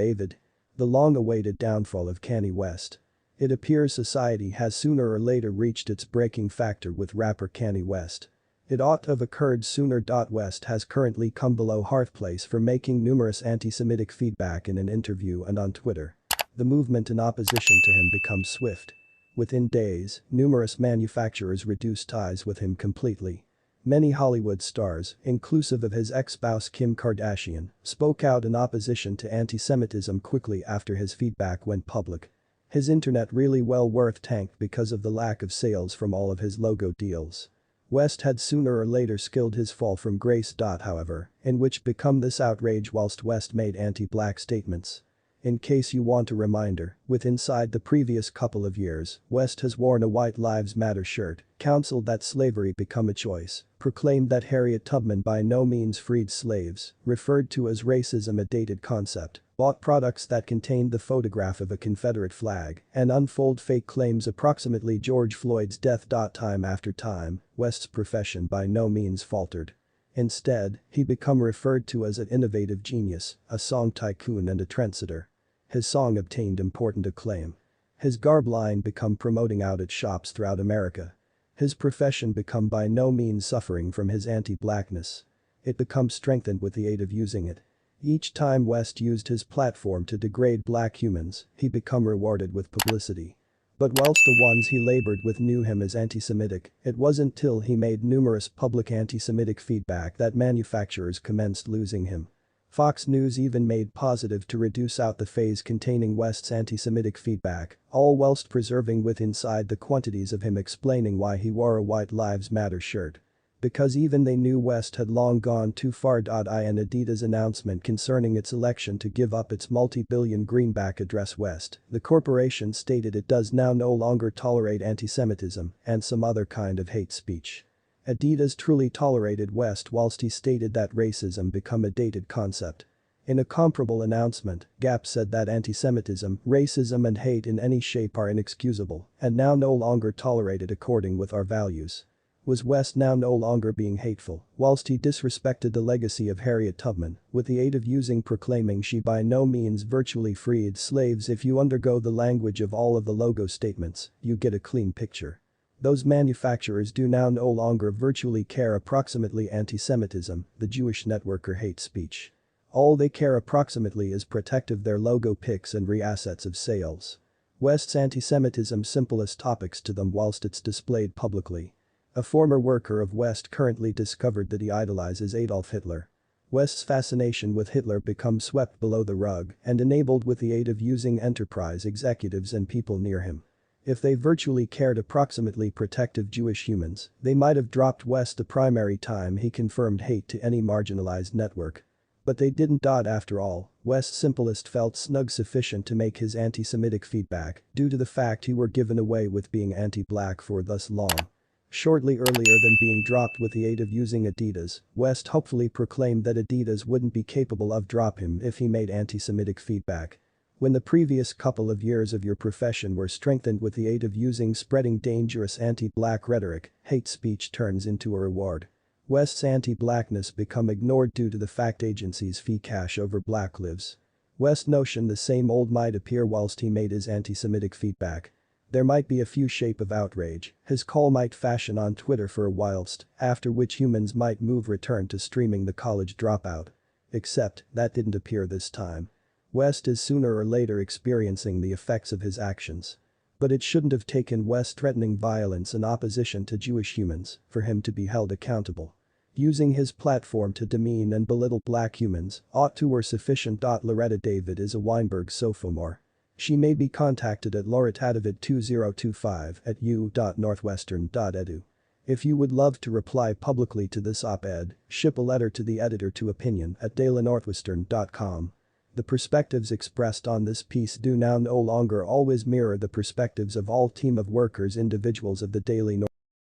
David. The long-awaited downfall of Kanye West. It appears society has sooner or later reached its breaking factor with rapper Kanye West. It ought to have occurred sooner. West has currently come below hearthplace for making numerous anti-Semitic feedback in an interview and on Twitter. The movement in opposition to him becomes swift. Within days, numerous manufacturers reduced ties with him completely. Many Hollywood stars, inclusive of his ex-spouse Kim Kardashian, spoke out in opposition to anti-Semitism quickly after his feedback went public. His internet really well worth tanked because of the lack of sales from all of his logo deals. West had sooner or later skilled his fall from grace. However, in which become this outrage whilst West made anti-black statements. In case you want a reminder, with inside the previous couple of years, West has worn a White Lives Matter shirt, counseled that slavery become a choice, proclaimed that Harriet Tubman by no means freed slaves, referred to as racism a dated concept, bought products that contained the photograph of a Confederate flag, and unfold fake claims approximately George Floyd's death. Time after time, West's profession by no means faltered. Instead, he become referred to as an innovative genius, a song tycoon and a trendsetter. His song obtained important acclaim. His garb line become promoting out at shops throughout America. His profession become by no means suffering from his anti-blackness. It becomes strengthened with the aid of using it. Each time West used his platform to degrade black humans, he become rewarded with publicity. But whilst the ones he labored with knew him as anti-Semitic, it wasn't till he made numerous public anti-Semitic feedback that manufacturers commenced losing him. Fox News even made positive to reduce out the phase containing West's anti-Semitic feedback, all whilst preserving with inside the quantities of him explaining why he wore a White Lives Matter shirt. Because even they knew West had long gone too far. In Adidas announcement concerning its election to give up its multi-billion greenback address West, the corporation stated it does now no longer tolerate anti-Semitism and some other kind of hate speech. Adidas truly tolerated West whilst he stated that racism become a dated concept. In a comparable announcement, Gap said that anti-Semitism, racism and hate in any shape are inexcusable and now no longer tolerated according with our values. Was West now no longer being hateful whilst he disrespected the legacy of Harriet Tubman with the aid of using proclaiming she by no means virtually freed slaves? If you undergo the language of all of the logo statements, you get a clean picture. Those manufacturers do now no longer virtually care approximately anti-Semitism, the Jewish network or hate speech. All they care approximately is protective their logo pics and re-assets of sales. West's anti-Semitism simplest topics to them whilst it's displayed publicly. A former worker of West currently discovered that he idolizes Adolf Hitler. West's fascination with Hitler becomes swept below the rug and enabled with the aid of using enterprise executives and people near him. If they virtually cared approximately protective Jewish humans, they might have dropped West the primary time he confirmed hate to any marginalized network. But they didn't. After all, West simplest felt snug sufficient to make his anti-Semitic feedback due to the fact he were given away with being anti-black for thus long. Shortly earlier than being dropped with the aid of using Adidas, West hopefully proclaimed that Adidas wouldn't be capable of drop him if he made anti-Semitic feedback. When the previous couple of years of your profession were strengthened with the aid of using spreading dangerous anti-black rhetoric, hate speech turns into a reward. West's anti-blackness become ignored due to the fact agency's fee cash over black lives. West notion the same old might appear whilst he made his anti-Semitic feedback. There might be a few shape of outrage, his call might fashion on Twitter for a whilst, after which humans might move return to streaming the college dropout. Except, that didn't appear this time. West is sooner or later experiencing the effects of his actions. But it shouldn't have taken West threatening violence in opposition to Jewish humans for him to be held accountable. Using his platform to demean and belittle black humans ought to were sufficient. Loretta David is a Weinberg sophomore. She may be contacted at lauretadavid2025@u.northwestern.edu. If you would love to reply publicly to this op-ed, ship a letter to the editor to opinion@dailynorthwestern.com. The perspectives expressed on this piece do now no longer always mirror the perspectives of all team of workers individuals of the Daily North.